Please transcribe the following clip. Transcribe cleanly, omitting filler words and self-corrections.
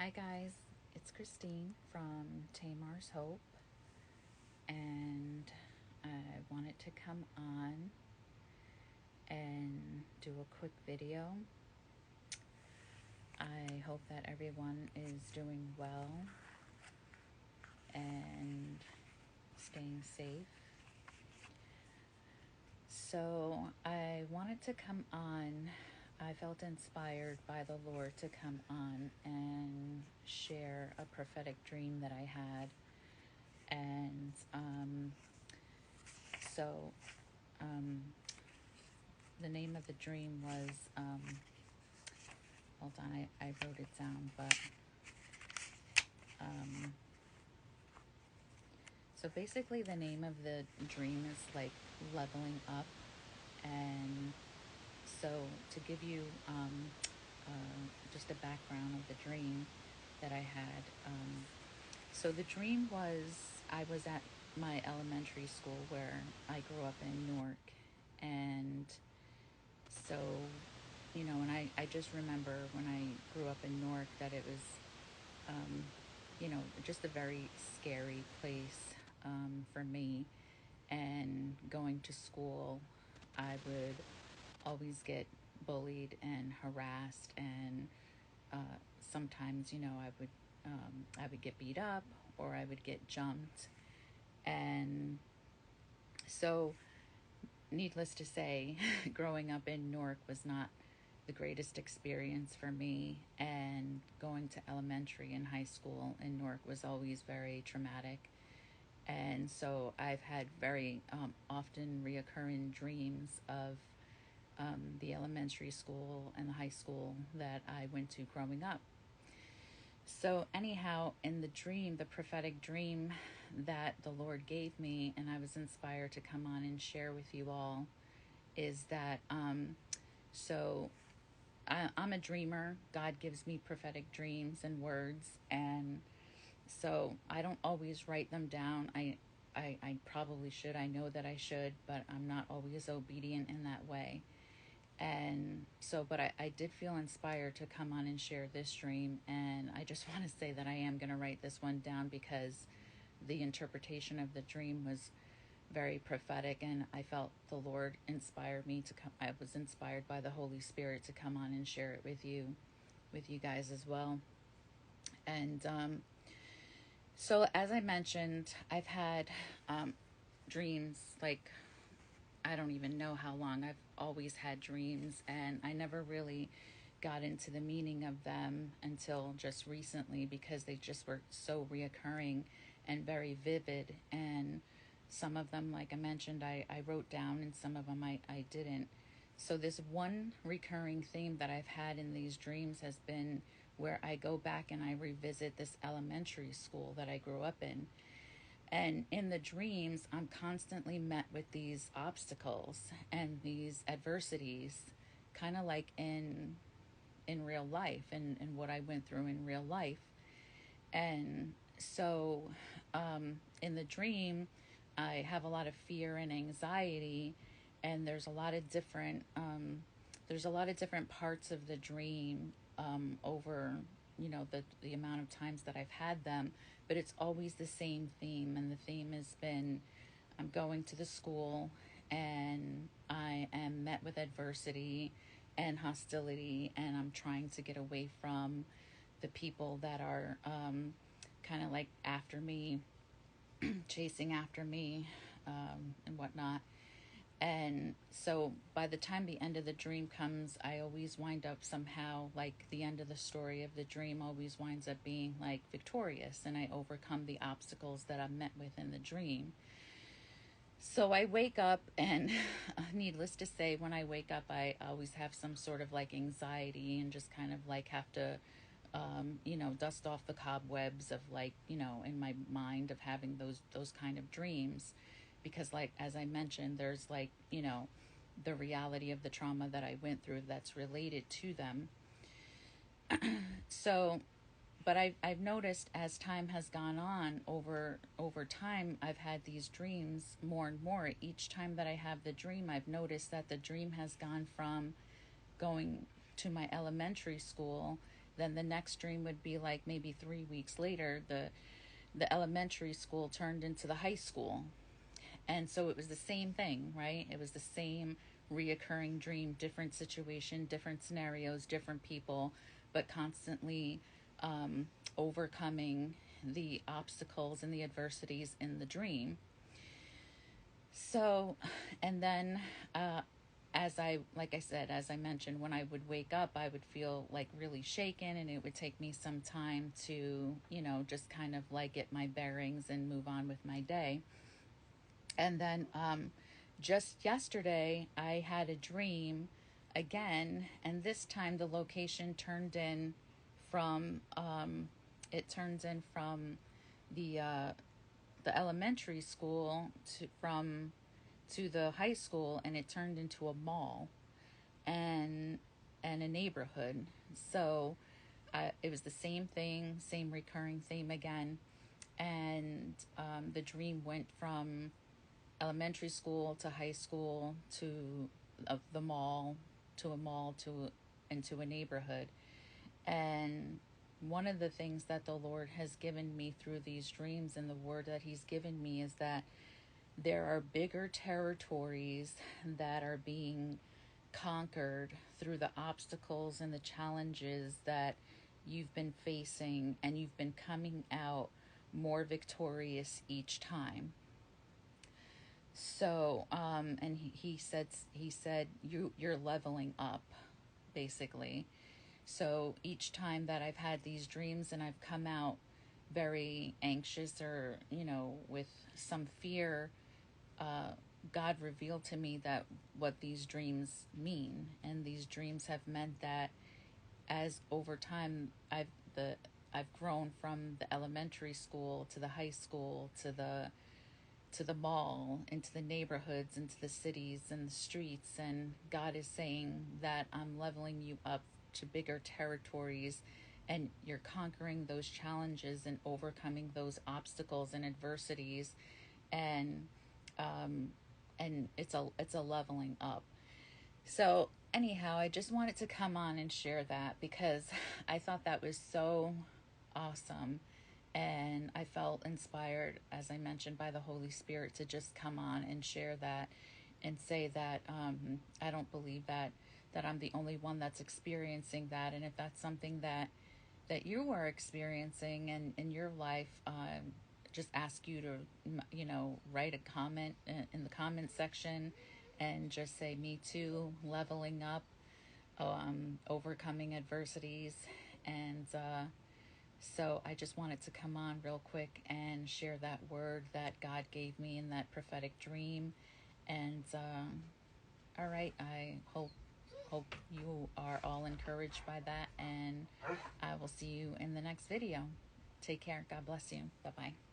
Hi guys, it's Christine from Tamar's Hope, and I wanted to come on and do a quick video. I hope that everyone is doing well and staying safe. So I wanted to come on. I felt inspired by the Lord to come on and share a prophetic dream that I had. And so the name of the dream was, hold on, I wrote it down, but so basically the name of the dream is like leveling up. And so to give you just a background of the dream that I had, so the dream was I was at my elementary school where I grew up in Newark. And so, and I just remember when I grew up in Newark that it was, just a very scary place for me. And going to school, I would always get bullied and harassed, and sometimes, I would get beat up or I would get jumped. And so, needless to say, growing up in Newark was not the greatest experience for me, and going to elementary and high school in Newark was always very traumatic. And so I've had very often reoccurring dreams of the elementary school and the high school that I went to growing up. So anyhow, in the dream, the prophetic dream that the Lord gave me, and I was inspired to come on and share with you all, is that I'm a dreamer. God gives me prophetic dreams and words, and so I don't always write them down. I probably should. I know that I should, but I'm not always obedient in that way. And so, but I did feel inspired to come on and share this dream. And I just want to say that I am going to write this one down because the interpretation of the dream was very prophetic, and I felt the Lord inspired me to come. I was inspired by the Holy Spirit to come on and share it with you guys as well. And so as I mentioned, I've had dreams like, I don't even know how long. I've always had dreams, and I never really got into the meaning of them until just recently, because they just were so reoccurring and very vivid. And some of them, like I mentioned, I wrote down, and some of them I didn't. So this one recurring theme that I've had in these dreams has been where I go back and I revisit this elementary school that I grew up in. And in the dreams, I'm constantly met with these obstacles and these adversities, kind of like in real life, and what I went through in real life. And so in the dream, I have a lot of fear and anxiety, and there's a lot of different parts of the dream over the amount of times that I've had them, but it's always the same theme. And the theme has been, I'm going to the school and I am met with adversity and hostility, and I'm trying to get away from the people that are kind of like after me, chasing after me, and whatnot. And so by the time the end of the dream comes, I always wind up somehow, like the end of the story of the dream always winds up being like victorious, and I overcome the obstacles that I'm met with in the dream. So I wake up, and needless to say, when I wake up, I always have some sort of like anxiety, and just kind of like have to dust off the cobwebs of like, in my mind of having those kind of dreams. Because like, as I mentioned, there's like, the reality of the trauma that I went through that's related to them. So, but I've noticed as time has gone on, over time, I've had these dreams more and more. Each time that I have the dream, I've noticed that the dream has gone from going to my elementary school, then the next dream would be like maybe 3 weeks later, the elementary school turned into the high school. And so it was the same thing, right? It was the same reoccurring dream, different situation, different scenarios, different people, but constantly overcoming the obstacles and the adversities in the dream. So, and then, like I said, as I mentioned, when I would wake up, I would feel like really shaken, and it would take me some time to, just kind of like get my bearings and move on with my day. And then, just yesterday, I had a dream again, and this time the location turned in from, it turns in from the, uh, the elementary school to the high school, and it turned into a mall and a neighborhood. So it was the same thing, same recurring theme again. And the dream went from elementary school to high school to the mall to a mall to into a neighborhood. And one of the things that the Lord has given me through these dreams and the word that He's given me is that there are bigger territories that are being conquered through the obstacles and the challenges that you've been facing, and you've been coming out more victorious each time. So, and he said you're leveling up, basically. So each time that I've had these dreams and I've come out very anxious or with some fear, God revealed to me that what these dreams mean, and these dreams have meant that as over time I've grown from the elementary school to the high school to the mall, into the neighborhoods, into the cities and the streets, and God is saying that I'm leveling you up to bigger territories, and you're conquering those challenges and overcoming those obstacles and adversities, and um, it's a leveling up. So anyhow, I just wanted to come on and share that because I thought that was so awesome. And I felt inspired, as I mentioned, by the Holy Spirit to just come on and share that and say that I don't believe that I'm the only one that's experiencing that. And if that's something that you are experiencing in your life, just ask you to, write a comment in the comment section and just say, me too, leveling up, overcoming adversities. And so I just wanted to come on real quick and share that word that God gave me in that prophetic dream. And all right, I hope you are all encouraged by that, and I will see you in the next video. Take care. God bless you. Bye bye.